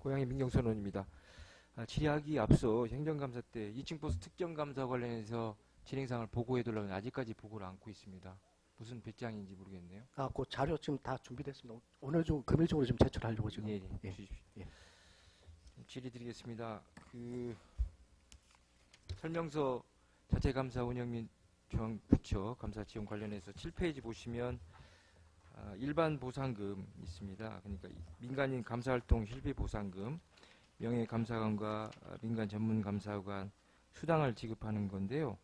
고양이 민경선 의원입니다. 질의하기 앞서 행정감사 때 2층 버스 특정감사 관련해서 진행상을 보고해달라고 아직까지 보고를 않고 있습니다. 무슨 배짱인지 모르겠네요. 그 자료 지금 다 준비됐습니다. 오늘 중 금일 중으로 지금 제출하려고 지금. 예. 주십시오. 예. 질의 드리겠습니다. 설명서 자체감사 운영 및 중앙부처 감사 지원 관련해서 7페이지 보시면 일반 보상금 있습니다. 그러니까 민간인 감사활동 실비 보상금, 명예감사관과 민간 전문감사관 수당을 지급하는 건데요.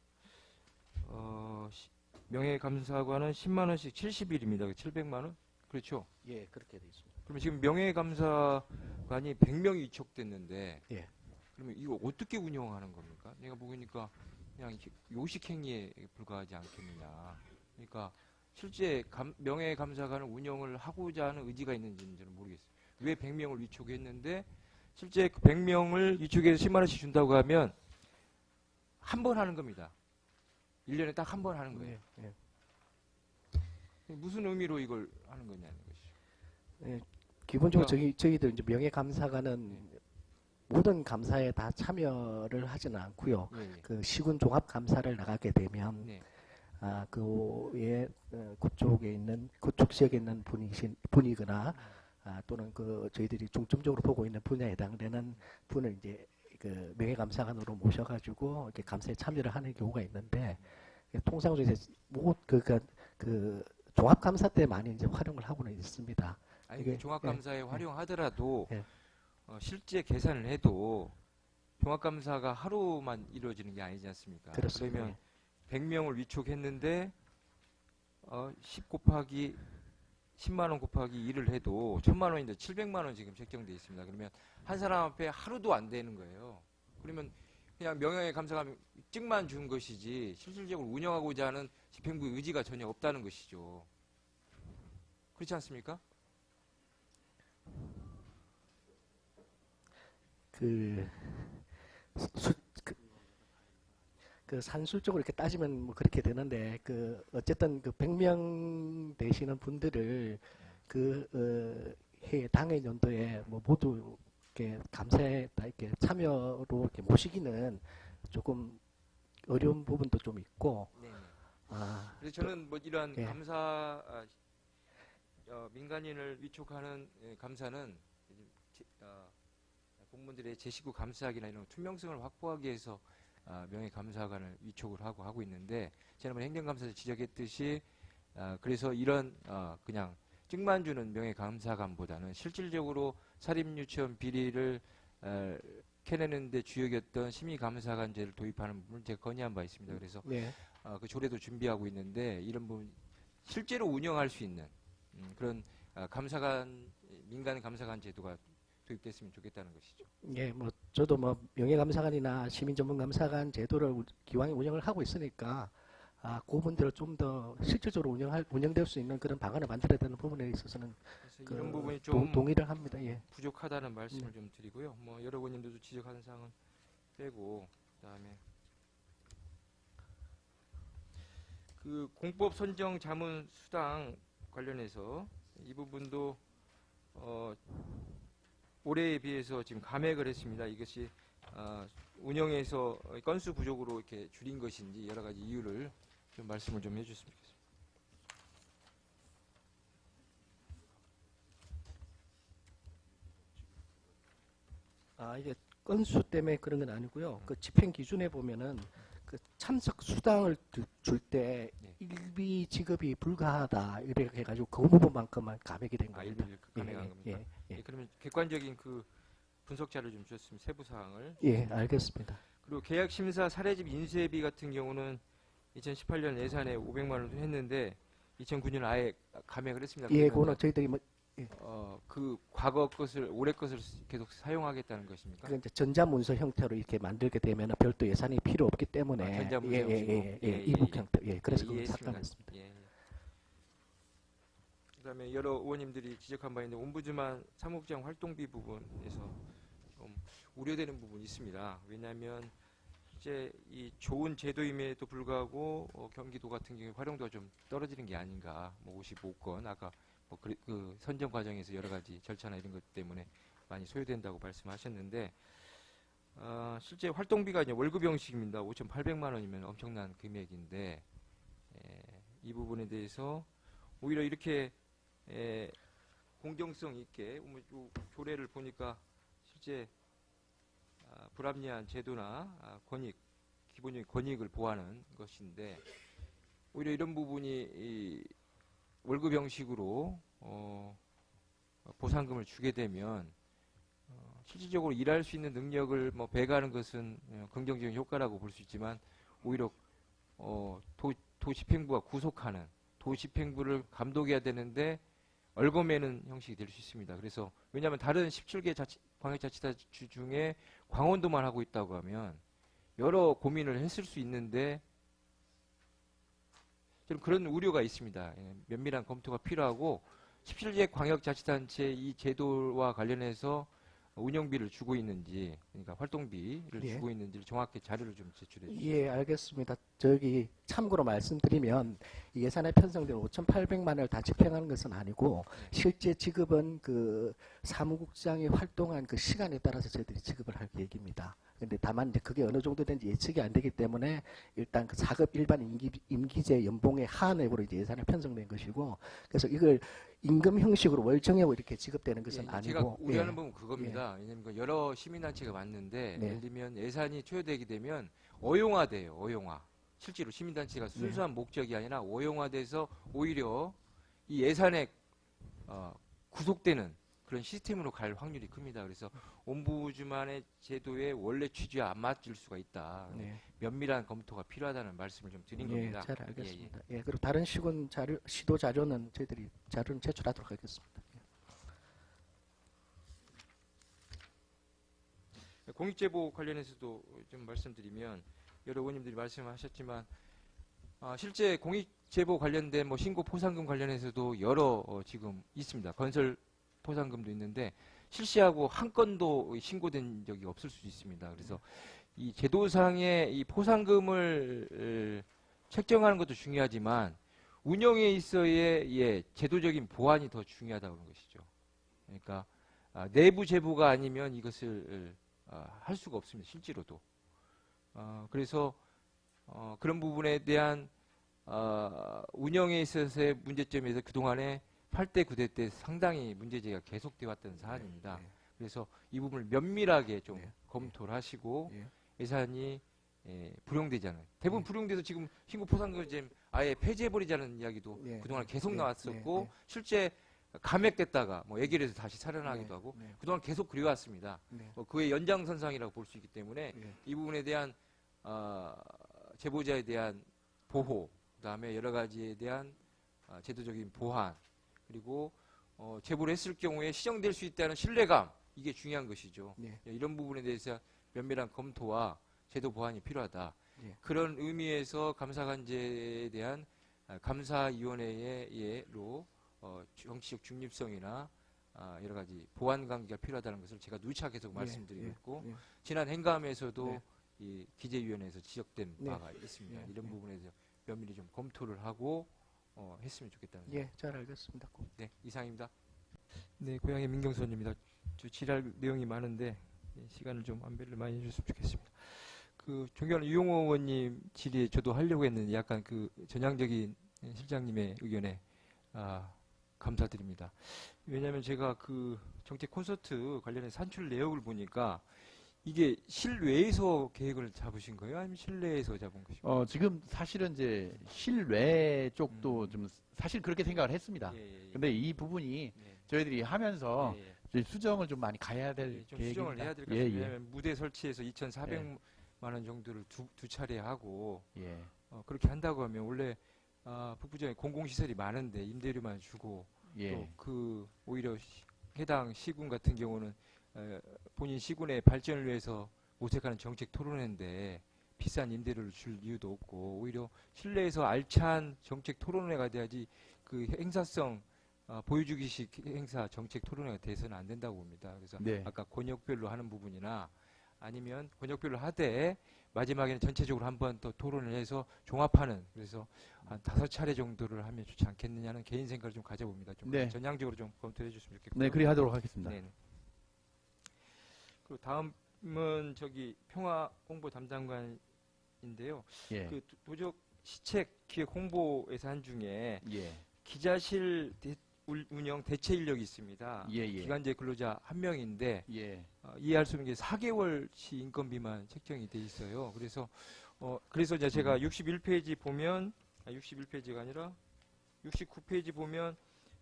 명예감사관은 10만 원씩 70일입니다. 700만 원? 그렇죠? 예, 그렇게 돼 있습니다. 그러면 지금 명예감사관이 100명이 위촉됐는데, 예. 그러면 이거 어떻게 운영하는 겁니까? 내가 보니까 그냥 요식행위에 불과하지 않겠느냐. 그러니까 실제 명예감사관을 운영을 하고자 하는 의지가 있는지는 저는 모르겠어요. 왜 100명을 위촉했는데 실제 그 100명을 위촉해서 10만 원씩 준다고 하면 한 번 하는 겁니다. 1년에 딱 한 번 하는 거예요. 예. 무슨 의미로 이걸 하는 거냐는 것이죠. 예. 기본적으로 그러니까, 저희들 이제 명예감사관은 모든 감사에 다 참여를 하지는 않고요. 예. 그 시군 종합 감사를 나가게 되면 네. 그에 그쪽 지역에 있는 분이거나 또는 저희들이 중점적으로 보고 있는 분야에 해당되는 분을 이제 그 명예감사관으로 모셔가지고 이렇게 감사에 참여를 하는 경우가 있는데 통상적으로 이제 그 종합감사 때 많이 이제 활용을 하고는 있습니다. 아니 이게, 종합감사에 활용하더라도 예. 실제 계산을 해도 종합감사가 하루만 이루어지는 게 아니지 않습니까? 그렇습니다. 그러면 100명을 위촉했는데 10 곱하기 10만 원 곱하기 1을 해도 1000만 원인데 700만 원 지금 책정되어 있습니다. 그러면 한 사람 앞에 하루도 안 되는 거예요. 그러면 그냥 명예감사관 찍만 준 것이지 실질적으로 운영하고자 하는 집행부의 의지가 전혀 없다는 것이죠. 그렇지 않습니까? 산술적으로 이렇게 따지면 뭐 그렇게 되는데 어쨌든 100명 되시는 분들을 해 당해 연도에 뭐 모두 이렇게 감사에 다 이렇게 참여로 이렇게 모시기는 조금 어려운 부분도 좀 있고. 네. 그래서 저는 뭐 이러한 예. 민간인을 위촉하는 감사는 공무원들의 제19 감사학이나 이런 투명성을 확보하기 위해서 명예감사관을 위촉을 하고 있는데 지난번 행정감사에서 지적했듯이 그래서 이런 그냥 찍만 주는 명예감사관보다는 실질적으로 사립유치원 비리를 캐내는 데 주역이었던 심의감사관제를 도입하는 부분을 제가 건의한 바 있습니다. 그래서 네. 그 조례도 준비하고 있는데 이런 부분 실제로 운영할 수 있는 그런 민간 감사관 제도가 도입됐으면 좋겠다는 것이죠. 예, 뭐 저도 뭐 명예감사관이나 시민전문감사관 제도를 기왕에 운영을 하고 있으니까 그분들을 좀 더 실질적으로 운영될 수 있는 그런 방안을 만들어야 되는 부분에 있어서는 그래서 이런 부분이 좀 동의를 합니다. 예. 부족하다는 말씀을 좀 드리고요. 뭐 여러 의원님들도 지적하는 사항은 빼고 그다음에 그 공법 선정 자문 수당 관련해서 이 부분도 올해에 비해서 지금 감액을 했습니다. 이것이 운영에서 건수 부족으로 이렇게 줄인 것인지 여러 가지 이유를 좀 말씀을 좀 해주셨으면 좋겠습니다. 이게 건수 때문에 그런 건 아니고요. 그 집행 기준에 보면은 그 참석 수당을 줄 때 네. 일비 지급이 불가하다 이렇게 해가지고 그 부분만큼만 감액이 된 겁니다. 일부를 감액한 겁니까? 예. 그러면 객관적인 그 분석 자료 좀 주셨으면 세부 사항을. 예, 알겠습니다. 그리고 계약 심사 사례집 인쇄비 같은 경우는 2018년 예산에 500만 원 했는데 2009년 아예 감액을 했습니다. 예, 그러면 그거는 저희들이 뭐 그 과거 것을 올해 것을 계속 사용하겠다는 것입니까? 이제 전자문서 형태로 이렇게 만들게 되면 별도 예산이 필요 없기 때문에 전자문서 형식으로? 이북 형태. 예, 그래서 그걸 이해했습니다. 삭감했습니다. 예. 그다음에 여러 의원님들이 지적한 바 있는데 옴부즈만 사무국장 활동비 부분에서 좀 우려되는 부분이 있습니다. 왜냐하면 실제 이 좋은 제도임에도 불구하고 경기도 같은 경우에 활용도가 좀 떨어지는 게 아닌가. 뭐 55건 아까 뭐 그 선정 과정에서 여러 가지 절차나 이런 것 때문에 많이 소요된다고 말씀하셨는데 실제 활동비가 이제 월급 형식입니다. 5,800만 원이면 엄청난 금액인데 이 부분에 대해서 오히려 이렇게 공정성 있게 조례를 보니까 실제 불합리한 제도나 기본적인 권익을 보호하는 것인데 오히려 이런 부분이 이 월급 형식으로 보상금을 주게 되면 실질적으로 일할 수 있는 능력을 배가하는 것은 긍정적인 효과라고 볼 수 있지만 오히려 도시행부가 구속하는 도시행부를 감독해야 되는데 얽어매는 형식이 될 수 있습니다. 그래서 왜냐하면 다른 17개 광역자치단체 중에 광원도만 하고 있다고 하면 여러 고민을 했을 수 있는데 좀 그런 우려가 있습니다. 면밀한 검토가 필요하고 17개 광역자치단체 이 제도와 관련해서 운영비를 주고 있는지, 그러니까 활동비를 예. 주고 있는지를 정확히 자료를 좀 제출해 주시죠. 예, 알겠습니다. 저기 참고로 말씀드리면 이 예산에 편성된 5,800만 원을 다 집행하는 것은 아니고 실제 지급은 그 사무국장이 활동한 그 시간에 따라서 저희들이 지급을 할 계획입니다. 근데 다만 이제 그게 어느 정도 되는지 예측이 안 되기 때문에 일단 그 4급 일반 임기제 연봉의 하한액으로 이제 예산에 편성된 것이고 그래서 이걸 임금 형식으로 월정액으로 이렇게 지급되는 것은 아니고 제가 우려하는 예. 부분은 그겁니다. 왜냐하면 여러 시민단체가 왔는데 네. 예를 들면 예산이 투여되게 되면 어용화돼요. 어용화. 실제로 시민단체가 순수한 목적이 아니라 어용화돼서 오히려 이 예산에 구속되는 그런 시스템으로 갈 확률이 큽니다. 그래서 옴부즈만의 제도의 원래 취지와 안 맞을 수가 있다. 네. 면밀한 검토가 필요하다는 말씀을 좀 드린 예, 겁니다. 잘 알겠습니다. 예, 그리고 다른 시도 자료는 저희들이 자료는 제출하도록 하겠습니다. 공익제보 관련해서도 좀 말씀드리면 여러 의원님들이 말씀하셨지만 실제 공익제보 관련된 신고 포상금 관련해서도 여러 지금 있습니다. 건설 포상금도 있는데 실시하고 한 건도 신고된 적이 없을 수 있습니다. 그래서 이 제도상의 이 포상금을 책정하는 것도 중요하지만 운영에 있어의 제도적인 보완이 더 중요하다고 하는 것이죠. 그러니까 내부 제보가 아니면 이것을 할 수가 없습니다. 실제로도. 그래서 그런 부분에 대한 운영에 있어서의 문제점에서 그동안에 8대 9대 때 상당히 문제제기가 계속되어 왔던 사안입니다. 그래서 이 부분을 면밀하게 좀 검토를 하시고 예산이 불용되지 않아요. 대부분 불용돼서 지금 신고 포상금을 지금 아예 폐지해버리자는 이야기도 그동안 계속 나왔었고 실제 감액됐다가 얘기를 해서 다시 살아나기도 하고 그동안 계속 그래왔습니다. 그의 연장선상이라고 볼 수 있기 때문에 이 부분에 대한 제보자에 대한 보호, 그다음에 여러 가지에 대한 제도적인 보완, 그리고 제보를 했을 경우에 시정될 수 있다는 신뢰감, 이게 중요한 것이죠. 이런 부분에 대해서 면밀한 검토와 제도 보완이 필요하다. 그런 의미에서 감사관제에 대한 감사위원회로 정치적 중립성이나 여러 가지 보완 관계가 필요하다는 것을 제가 누차 계속 말씀드리고 있고 지난 행감에서도 이 기재위원회에서 지적된 바가 있습니다. 이런 부분에 대해서 면밀히 좀 검토를 하고 했으면 좋겠다는. 잘 알겠습니다. 네, 이상입니다. 네, 고향의 민경선입니다. 질의할 내용이 많은데 시간을 좀 안배를 많이 해주셨으면 좋겠습니다. 그 존경하는 유용호 의원님 질의 저도 하려고 했는데 약간 그 전향적인 실장님의 의견에 감사드립니다. 왜냐하면 제가 그 정책 콘서트 관련해 산출 내역을 보니까 이게 실외에서 계획을 잡으신 거예요? 아니면 실내에서 잡은 것이요? 지금 사실은 이제 실외 쪽도 좀 사실 그렇게 생각을 했습니다. 근데 이 부분이 저희들이 하면서 저희 수정을 좀 많이 가야 될 좀 계획입니다. 수정을 해야 될 것 같습니다. 왜냐하면 무대 설치해서 2,400만 원 정도를 두 차례 하고 그렇게 한다고 하면 원래 북부지역에 공공시설이 많은데 임대료만 주고 또 그 오히려 해당 시군 같은 경우는 본인 시군의 발전을 위해서 모색하는 정책 토론회인데 비싼 임대료를 줄 이유도 없고 오히려 실내에서 알찬 정책 토론회가 돼야지 그 행사성 보여주기식 행사 정책 토론회가 돼서는 안 된다고 봅니다. 그래서 아까 권역별로 하는 부분이나 아니면 권역별로 하되 마지막에는 전체적으로 한번 또 토론을 해서 종합하는 그래서 한 5차례 정도를 하면 좋지 않겠느냐는 개인 생각을 좀 가져봅니다. 좀 전향적으로 좀 검토해 주시면 좋겠고요. 네, 그리 하도록 하겠습니다. 네네. 그 다음은 저기 평화 홍보 담당관인데요. 예. 그 도적 시책 기획 홍보에서 한 중에 예. 기자실 운영 대체 인력이 있습니다. 예, 예. 기간제 근로자 한 명인데 예. 이해할 수 없는 게 4개월치 인건비만 책정이 돼 있어요. 그래서 이제 제가 61페이지 보면 61페이지가 아니라 69페이지 보면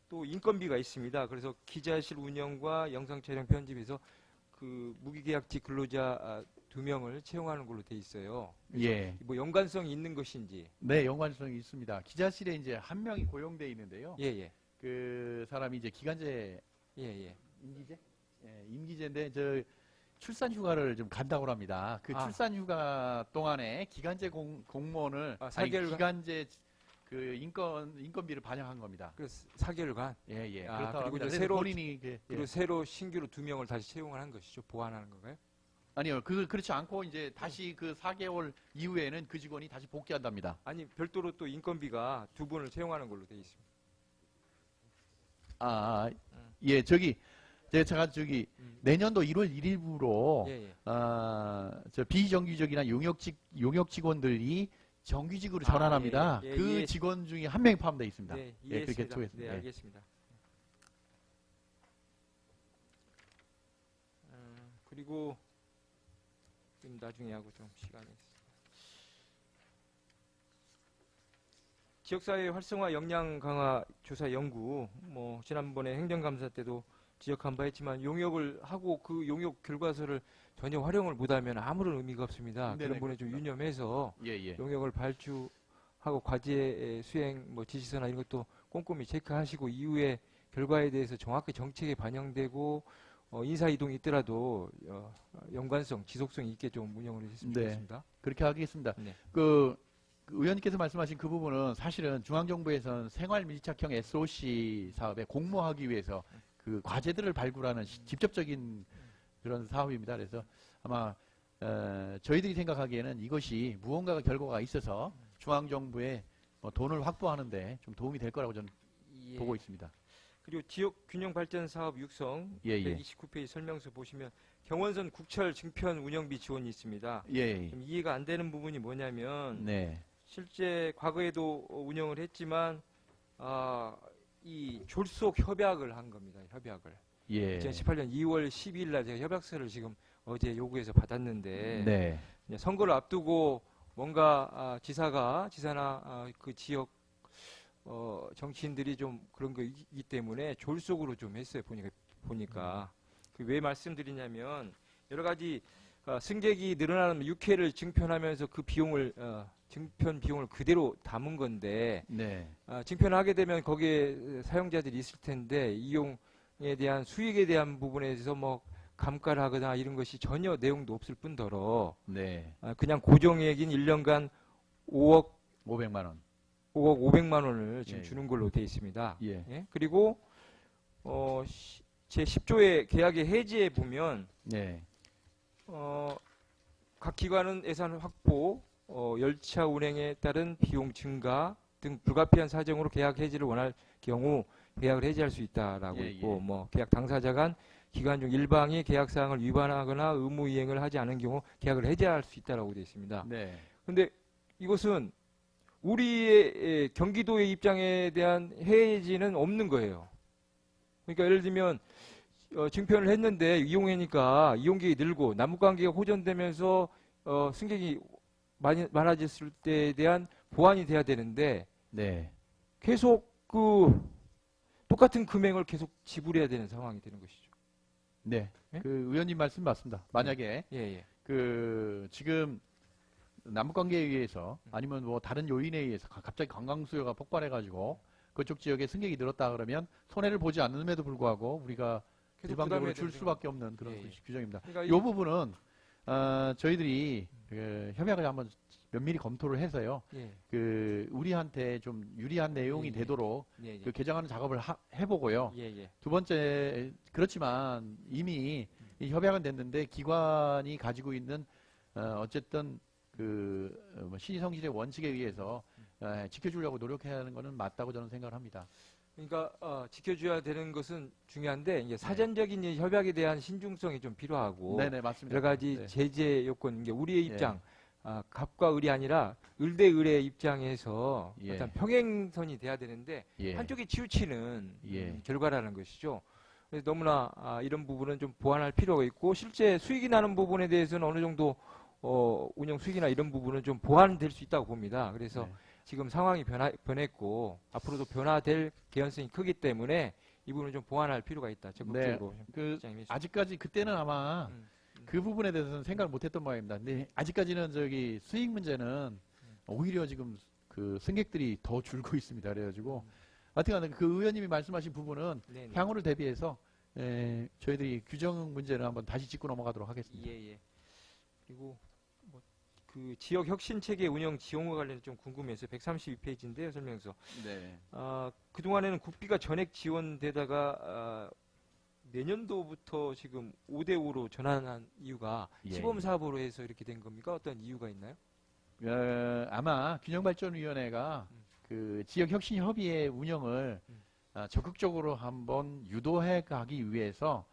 또 인건비가 있습니다. 그래서 기자실 운영과 영상 촬영 편집에서 그 무기계약직 근로자 2명을 채용하는 걸로 돼 있어요. 예. 뭐 연관성이 있는 것인지. 네, 연관성이 있습니다. 기자실에 이제 한 명이 고용돼 있는데요. 예, 예. 그 사람이 이제 기간제 예, 예. 임기제? 예, 임기제인데 저 출산 휴가를 좀 간다고 합니다. 그 출산 휴가 동안에 기간제 공무원을 아니, 4개월간? 기간제 그 인건비를 반영한 겁니다. 그래서 4개월간. 예, 예. 아, 그렇다고 그리고 합니다. 이제 그래서 본인이 그리고 새로 신규로 2명을 다시 채용을 한 것이죠. 보완하는 건가요? 아니요. 그렇지 않고 이제 다시 그 4개월 이후에는 그 직원이 다시 복귀한답니다. 아니, 별도로 또 인건비가 2분을 채용하는 걸로 돼 있습니다. 예, 제가 내년도 1월 1일부로 예, 예. 저 비정규직이나 용역 직원들이 정규직으로 전환합니다. 예, 예, 그 예. 직원 중에 한 명이 포함되어 있습니다. 네, 예, 그렇게 이해했습니다. 초했습니다. 네, 예. 알겠습니다. 그리고 좀 나중에 하고 좀 시간이 있습니다. 지역사회 활성화 역량 강화 조사 연구, 뭐 지난번에 행정감사 때도 지적한 바 있지만 용역을 하고 그 용역 결과서를 전혀 활용을 못하면 아무런 의미가 없습니다. 네네, 그런 부분에 좀 그렇습니다. 유념해서 예, 예. 용역을 발주하고 과제 수행 뭐 지시서나 이런 것도 꼼꼼히 체크하시고 이후에 결과에 대해서 정확히 정책에 반영되고 인사 이동이 있더라도 연관성, 지속성 있게 좀 운영을 했으면 네. 좋겠습니다. 그렇게 하겠습니다. 네. 그 의원님께서 말씀하신 그 부분은 사실은 중앙정부에서는 생활밀착형 SOC 사업에 공모하기 위해서 그 과제들을 발굴하는 직접적인 그런 사업입니다. 그래서 아마 저희들이 생각하기에는 이것이 무언가가 결과가 있어서 중앙정부에 돈을 확보하는데 좀 도움이 될 거라고 저는 예. 보고 있습니다. 그리고 지역 균형 발전 사업 육성 예, 예. 129페이지 설명서 보시면 경원선 국철 증편 운영비 지원이 있습니다. 예. 좀 이해가 안 되는 부분이 뭐냐면 네. 실제 과거에도 운영을 했지만 이 졸속 협약을 한 겁니다. 협약을. 예. 2018년 2월 12일 날 제가 협약서를 지금 어제 요구해서 받았는데 네. 이제 선거를 앞두고 뭔가 지사나 그 지역 정치인들이 좀 그런 거이기 때문에 졸속으로 좀 했어요. 보니까 왜 말씀드리냐면 여러 가지 승객이 늘어나는 육회를 증편하면서 그 비용을 증편 비용을 그대로 담은 건데 네. 증편을 하게 되면 거기에 사용자들이 있을 텐데 이용에 대한 수익에 대한 부분에 대해서 뭐 감가를 하거나 이런 것이 전혀 내용도 없을 뿐더러 네. 그냥 고정액인 1년간 5억 500만 원. 500만 원을 지금 예, 주는 걸로 되어 있습니다. 예. 예? 그리고 제 10조의 계약의 해지에 보면 네. 각 기관은 예산 확보, 열차 운행에 따른 비용 증가 등 불가피한 사정으로 계약 해지를 원할 경우 계약을 해지할 수 있다라고 예, 있고 예. 뭐 계약 당사자 간 기간 중 일방이 계약 사항을 위반하거나 의무 이행을 하지 않은 경우 계약을 해지할 수 있다라고 되어 있습니다. 네. 그런데 이것은 우리의 경기도의 입장에 대한 해지는 없는 거예요. 그러니까 예를 들면 증편을 했는데 이용해니까 이용객이 늘고 남북관계가 호전되면서 승객이 많아졌을 때에 대한 보완이 돼야 되는데 네. 계속 그 똑같은 금액을 계속 지불해야 되는 상황이 되는 것이죠. 네. 예? 그 의원님 말씀 맞습니다. 만약에 예. 그 지금 남북관계에 의해서 아니면 뭐 다른 요인에 의해서 갑자기 관광 수요가 폭발해가지고 그쪽 지역에 승객이 늘었다 그러면 손해를 보지 않음에도 불구하고 우리가 계속 일방적으로 부담해야 줄 되는 수밖에 없는 그런 예. 규정입니다. 그러니까 이 부분은 저희들이 그 협약을 한번 면밀히 검토를 해서요. 예. 그 우리한테 좀 유리한 내용이 예. 되도록 예. 그 개정하는 작업을 해보고요. 예. 두 번째, 그렇지만 이미 이 협약은 됐는데 기관이 가지고 있는 어쨌든 그 신의성실의 원칙에 의해서 지켜주려고 노력해야 하는 것은 맞다고 저는 생각을 합니다. 그러니까 지켜줘야 되는 것은 중요한데 이제 사전적인 이 협약에 대한 신중성이 좀 필요하고 네네, 맞습니다. 여러 가지 네. 제재 요건, 이게 우리의 예. 입장, 갑과 을이 아니라 을 대 을의 입장에서 예. 어떤 평행선이 돼야 되는데 예. 한쪽이 치우치는 예. 결과라는 것이죠. 그래서 너무나 이런 부분은 좀 보완할 필요가 있고 실제 수익이 나는 부분에 대해서는 어느 정도 운영 수익이나 이런 부분은 좀 보완될 수 있다고 봅니다. 그래서 네. 지금 상황이 변했고 앞으로도 변화될 개연성이 크기 때문에 이 부분을 좀 보완할 필요가 있다. 적극적으로 그 입장이 있습니다. 아직까지 그때는 아마 그 부분에 대해서는 생각을 못했던 모양입니다. 근데 아직까지는 저기 수익 문제는 오히려 지금 그 승객들이 더 줄고 있습니다. 그래가지고 하여튼간 그 의원님이 말씀하신 부분은 네네. 향후를 대비해서 저희들이 규정 문제를 한번 다시 짚고 넘어가도록 하겠습니다. 예. 그리고 뭐 그 지역 혁신 체계 운영 지원과 관련해 좀 궁금해서 132페이지인데요, 설명서. 네. 그 동안에는 국비가 전액 지원되다가 내년도부터 지금 5대5로 전환한 이유가 예, 시범 예. 사업으로 해서 이렇게 된 겁니까? 어떤 이유가 있나요? 아마 균형발전위원회가 그 지역혁신협의회 운영을 적극적으로 한번 유도해 가기 위해서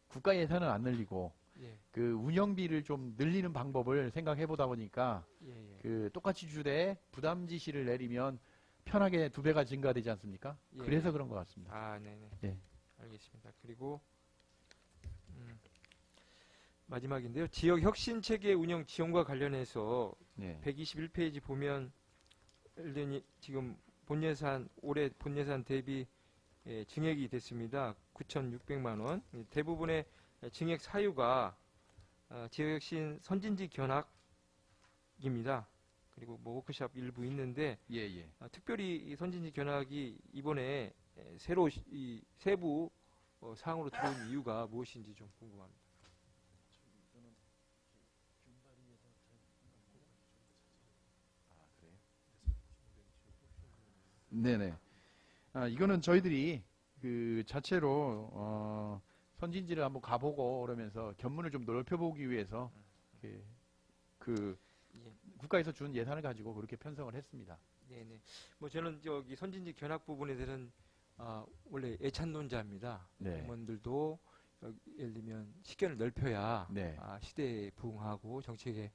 국가 예산을 안 늘리고 예. 그 운영비를 좀 늘리는 방법을 생각해 보다 보니까 예. 그 똑같이 주되 부담 지시를 내리면 편하게 2배가 증가되지 않습니까? 예. 그래서 그런 것 같습니다. 네네. 네. 알겠습니다. 그리고 마지막인데요. 지역 혁신 체계 운영 지원과 관련해서 네. 121페이지 보면 지금 올해 본 예산 대비 증액이 됐습니다. 9,600만 원. 대부분의 증액 사유가 지역혁신 선진지 견학입니다. 그리고 뭐 워크숍 일부 있는데 예. 특별히 이 선진지 견학이 이번에 새로 이 세부 사항으로 들어온 이유가 무엇인지 좀 궁금합니다. 네네. 이거는 저희들이 그 자체로 선진지를 한번 가보고 그러면서 견문을 좀 넓혀보기 위해서 그 예. 국가에서 준 예산을 가지고 그렇게 편성을 했습니다. 네네. 뭐 저는 저기 선진지 견학 부분에 대한 원래 애찬론자입니다. 네. 공무원들도 예를 들면 식견을 넓혀야 네. 시대에 부응하고 정책에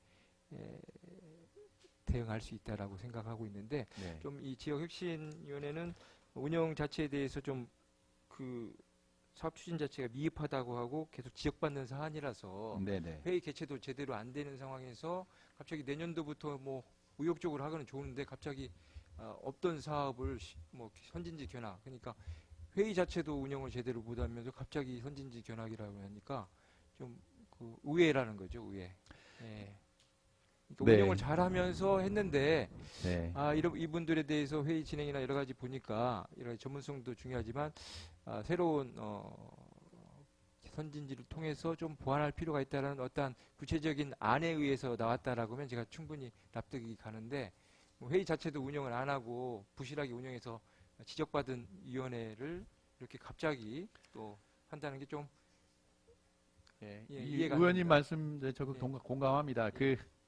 대응할 수 있다라고 생각하고 있는데 네. 좀 이 지역혁신위원회는 운영 자체에 대해서 좀 그 사업 추진 자체가 미흡하다고 하고 계속 지적받는 사안이라서 네네. 회의 개최도 제대로 안 되는 상황에서 갑자기 내년도부터 뭐 의욕적으로 하고는 좋은데 갑자기 없던 사업을 뭐 선진지 견학, 그러니까 회의 자체도 운영을 제대로 못하면서 갑자기 선진지 견학이라고 하니까 좀 그 의외라는 거죠, 의외. 예. 그러니까 네. 운영을 잘하면서 했는데 네. 이분들에 대해서 회의 진행이나 여러 가지 보니까 여러 가지 전문성도 중요하지만 새로운 선진지를 통해서 좀 보완할 필요가 있다는 어떤 구체적인 안에 의해서 나왔다라고 하면 제가 충분히 납득이 가는데 뭐 회의 자체도 운영을 안 하고 부실하게 운영해서 지적받은 위원회를 이렇게 갑자기 또 한다는 게 좀 이 이해가 안 의원님 됩니다. 말씀 적극 공감합니다.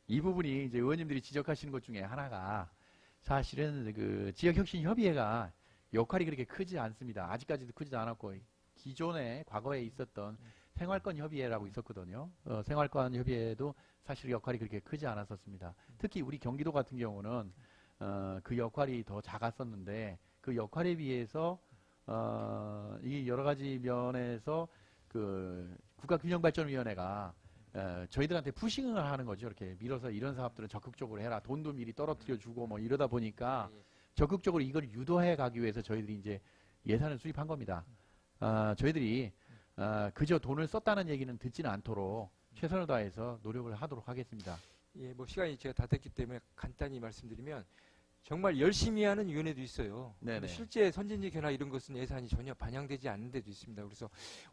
이 부분이 이제 의원님들이 지적하시는 것 중에 하나가 사실은 그 지역혁신협의회가 역할이 그렇게 크지 않습니다. 아직까지도 크지도 않았고 기존에 과거에 있었던 생활권 협의회라고 있었거든요. 생활권 협의회도 사실 역할이 그렇게 크지 않았었습니다. 특히 우리 경기도 같은 경우는 그 역할이 더 작았었는데 그 역할에 비해서 이 여러 가지 면에서 그 국가균형발전위원회가 저희들한테 푸싱을 하는 거죠. 이렇게 밀어서 이런 사업들은 적극적으로 해라. 돈도 미리 떨어뜨려 주고 뭐 이러다 보니까 적극적으로 이걸 유도해 가기 위해서 저희들이 이제 예산을 수립한 겁니다. 저희들이 그저 돈을 썼다는 얘기는 듣지는 않도록 최선을 다해서 노력을 하도록 하겠습니다. 예, 뭐 시간이 제가 다 됐기 때문에 간단히 말씀드리면 정말 열심히 하는 위원회도 있어요. 네네. 근데 실제 선진지 견학 이런 것은 예산이 전혀 반영되지 않는 데도 있습니다. 그래서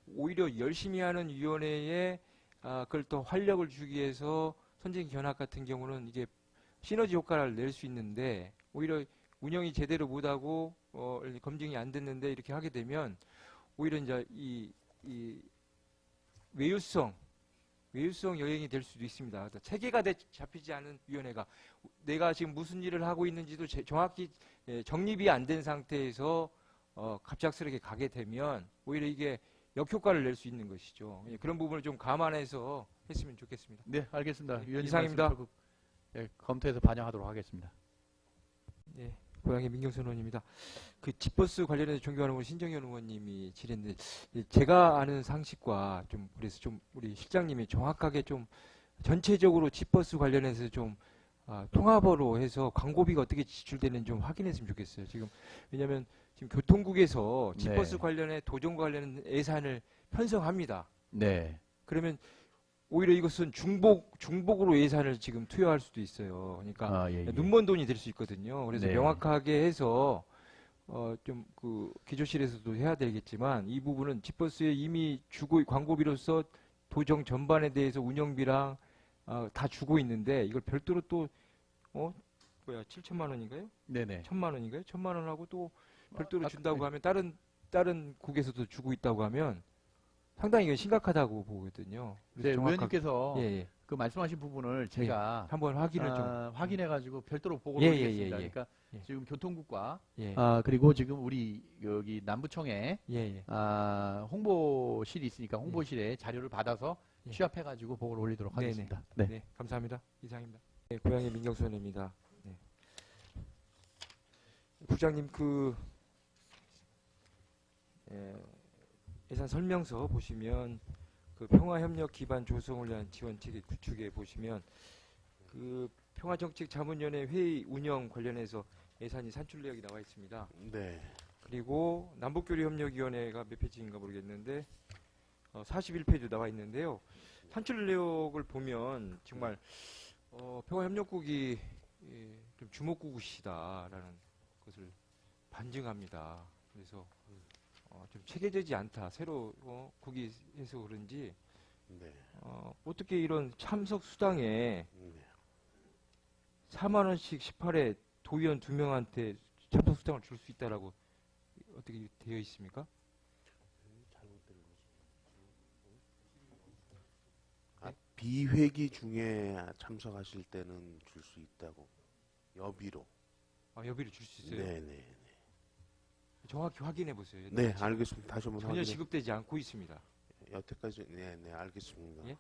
오히려 열심히 하는 위원회에 그걸 또 활력을 주기 위해서 선진지 견학 같은 경우는 이게 시너지 효과를 낼 수 있는데 오히려 운영이 제대로 못하고 검증이 안 됐는데 이렇게 하게 되면 오히려 이제 이 외유성 여행이 될 수도 있습니다. 그러니까 체계가 잡히지 않은 위원회가 내가 지금 무슨 일을 하고 있는지도 정확히 정립이 안 된 상태에서 갑작스럽게 가게 되면 오히려 이게 역효과를 낼 수 있는 것이죠. 예, 그런 부분을 좀 감안해서 했으면 좋겠습니다. 네, 알겠습니다. 네, 위원님 이상입니다. 말씀 적극 검토해서 반영하도록 하겠습니다. 네, 고향의 민경선 의원입니다. 그 집버스 관련해서 존경하는 우리 신정현 의원님이 질의했는데 제가 아는 상식과 좀 그래서 좀 우리 실장님이 정확하게 좀 전체적으로 집버스 관련해서 좀 통합으로 해서 광고비가 어떻게 지출되는지 좀 확인했으면 좋겠어요. 지금 왜냐하면 지금 교통국에서 집버스 네. 관련해 도정과 관련 예산을 편성합니다. 네. 그러면 오히려 이것은 중복으로 예산을 지금 투여할 수도 있어요. 그러니까 예, 예. 눈먼 돈이 될 수 있거든요. 그래서 네. 명확하게 해서 좀 그 기조실에서도 해야 되겠지만 이 부분은 집버스에 이미 주고 광고비로서 도정 전반에 대해서 운영비랑 다 주고 있는데 이걸 별도로 또 7천만 원인가요? 네네. 1,000만 원인가요? 1,000만 원하고 또 별도로 아, 준다고 네. 하면 다른 국에서도 주고 있다고 하면 상당히 이건 심각하다고 보거든요. 그래서 네, 정확하게 의원님께서 예. 그 말씀하신 부분을 제가 한번 확인을 좀 확인해가지고 별도로 보고를 예, 드리겠습니다. 예, 예. 그러니까 예. 지금 교통국과 예. 그리고 지금 우리 여기 남부청에 예. 홍보실이 있으니까 홍보실에 자료를 받아서 예. 취합해가지고 보고를 올리도록 네네. 하겠습니다. 네, 감사합니다. 이상입니다. 네, 고향의 민경선입니다. 네. 부장님 예산 설명서 보시면 그 평화협력 기반 조성을 위한 지원 체계 구축에 보시면 그 평화정책자문위원회 회의 운영 관련해서 예산이 산출 내역이 나와 있습니다. 네. 그리고 남북교류협력위원회가 몇 페이지인가 모르겠는데 41페이지 나와 있는데요. 산출 내역을 보면 정말 평화협력국이 좀 주목국이시다라는 것을 반증합니다. 그래서 좀 체계되지 않다. 새로 국이 해서 그런지 네. 어떻게 이런 참석 수당에 네. 4만 원씩 18회 도의원 2명한테 참석 수당을 줄 수 있다라고 어떻게 되어 있습니까? 비회기 중에 참석하실 때는 줄 수 있다고 여비로. 여비를 줄 수 있어요? 네네. 정확히 확인해 보세요. 네, 알겠습니다. 다시 한번 전혀 확인해. 지급되지 않고 있습니다. 여태까지 네, 알겠습니다. 예?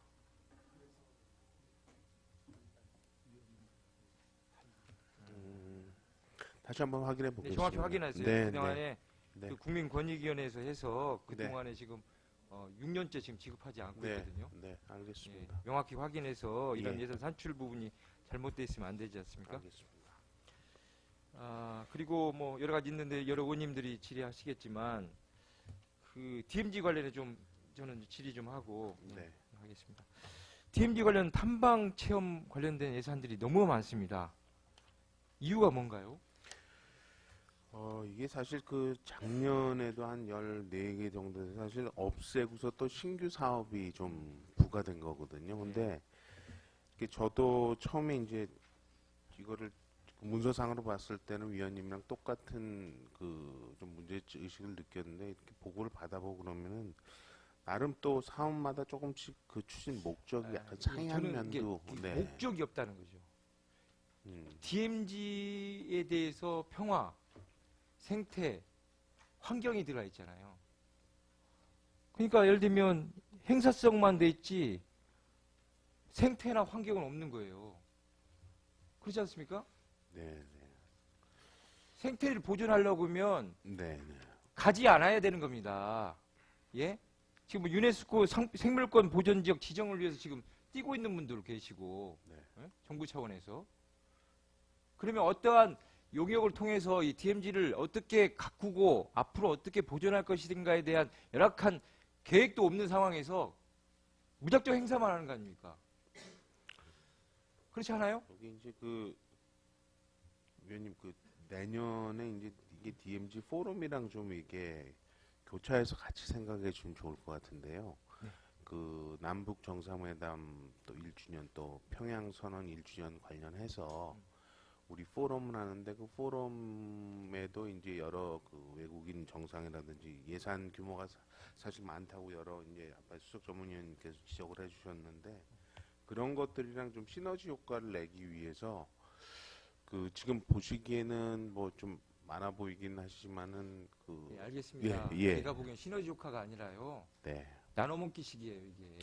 다시 한번 확인해 네, 보겠습니다. 정확히 확인하세요. 네, 그동안에 네. 그 국민권익위원회에서 해서 네. 그동안에 지금 6년째 지금 지급하지 않고 네, 있거든요. 네, 예, 알겠습니다. 명확히 확인해서 이런 예. 예산 산출 부분이 잘못되어 있으면 안 되지 않습니까? 알겠습니다. 그리고 뭐 여러 가지 있는데 여러 의원님들이 질의하시겠지만 그 DMZ 관련해 좀 저는 질의 좀 하고 네. 하겠습니다. DMZ 관련 탐방 체험 관련된 예산들이 너무 많습니다. 이유가 뭔가요? 이게 사실 그 작년에도 한 14개 정도 사실 없애고서 또 신규 사업이 좀 부과된 거거든요. 근데 이게 저도 처음에 이제 이거를 문서상으로 봤을 때는 위원님이랑 똑같은 그 좀 문제 의식을 느꼈는데 이렇게 보고를 받아보고 그러면은 나름 또 사업마다 조금씩 그 추진 목적이 약간 차이한 저는 이게 면도 네. 목적이 없다는 거죠. 음, DMZ에 대해서 평화, 생태, 환경이 들어가 있잖아요. 그러니까 예를 들면 행사성만 돼 있지 생태나 환경은 없는 거예요. 그렇지 않습니까? 네, 네, 생태를 보존하려고 하면 네, 네. 가지 않아야 되는 겁니다. 예? 지금 뭐 유네스코 생물권 보존 지역 지정을 위해서 지금 뛰고 있는 분들 계시고 네. 예? 정부 차원에서 그러면 어떠한 용역을 통해서 이 DMZ를 어떻게 가꾸고 앞으로 어떻게 보존할 것인가에 대한 열악한 계획도 없는 상황에서 무작정 행사만 하는 거 아닙니까? 그렇지 않아요? 여기 이제 그 위원님 그 내년에 이제 이게 DMZ 포럼이랑 좀 이게 교차해서 같이 생각해 주면 좋을 것 같은데요. 네. 그 남북 정상회담 또 1주년 또 평양 선언 1주년 관련해서 우리 포럼을 하는데 그 포럼에도 이제 여러 그 외국인 정상이라든지 예산 규모가 사실 많다고 여러 이제 아까 수석 전문위원님께서 지적을 해주셨는데 그런 것들이랑 좀 시너지 효과를 내기 위해서 그 지금 보시기에는 뭐 좀 많아 보이긴 하지만은 네, 알겠습니다. 예, 예. 제가 보기엔 시너지 효과가 아니라요. 네. 나눠먹기식이에요, 이게.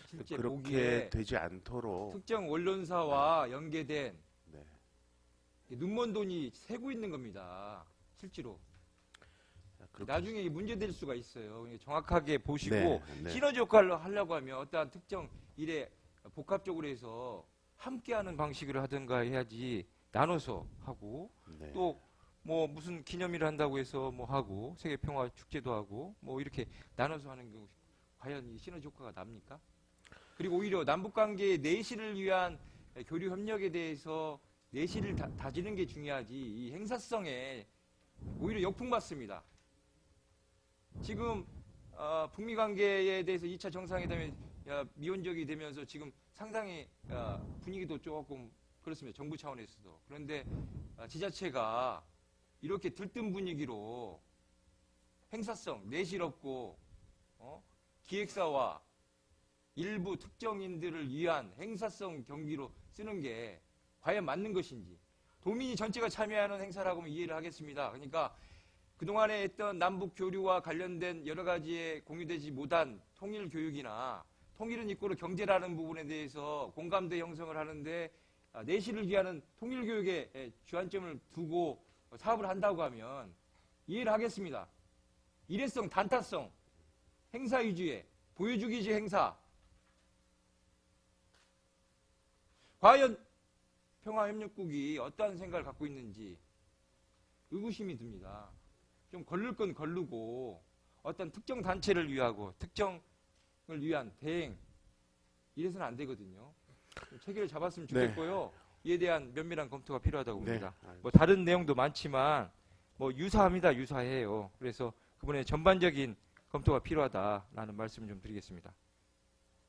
실제 그렇게 보기에 되지 않도록 특정 언론사와 연계된 네. 눈먼 돈이 새고 있는 겁니다. 실제로. 그렇게 나중에 이게 문제될 수가 있어요. 그러니까 정확하게 보시고 네, 네. 시너지 효과를 하려고 하면 어떠한 특정 일에 복합적으로 해서 함께하는 방식으로 하든가 해야지 나눠서 하고 네. 또 뭐 무슨 기념일을 한다고 해서 뭐 하고 세계 평화 축제도 하고 뭐 이렇게 나눠서 하는 경우 과연 이 시너지 효과가 납니까? 그리고 오히려 남북 관계의 내실을 위한 교류 협력에 대해서 내실을 다지는 게 중요하지 이 행사성에 오히려 역풍받습니다. 지금 북미 관계에 대해서 2차 정상회담이 미온적이 되면서 지금 상당히 분위기도 조금 그렇습니다. 정부 차원에서도. 그런데 지자체가 이렇게 들뜬 분위기로 행사성, 내실 없고 기획사와 일부 특정인들을 위한 행사성 경기로 쓰는 게 과연 맞는 것인지 도민이 전체가 참여하는 행사라고 하면 이해를 하겠습니다. 그러니까 그동안에 했던 남북 교류와 관련된 여러 가지의 공유되지 못한 통일 교육이나 통일은 이꼬르 경제라는 부분에 대해서 공감대 형성을 하는데 내실을 위하는 통일 교육에 주안점을 두고 사업을 한다고 하면 이해를 하겠습니다. 일회성, 단타성, 행사 위주의 보여주기식 행사. 과연 평화협력국이 어떠한 생각을 갖고 있는지 의구심이 듭니다. 좀 걸릴 건 걸르고 어떤 특정 단체를 위하고 특정을 위한 대행 이래서는 안 되거든요. 체계를 잡았으면 좋겠고요. 이에 대한 면밀한 검토가 필요하다고 봅니다. 뭐 다른 내용도 많지만 뭐 유사합니다. 유사해요. 그래서 그분의 전반적인 검토가 필요하다라는 말씀을 좀 드리겠습니다.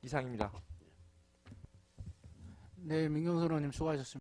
이상입니다. 네, 민경선 의원님 수고하셨습니다.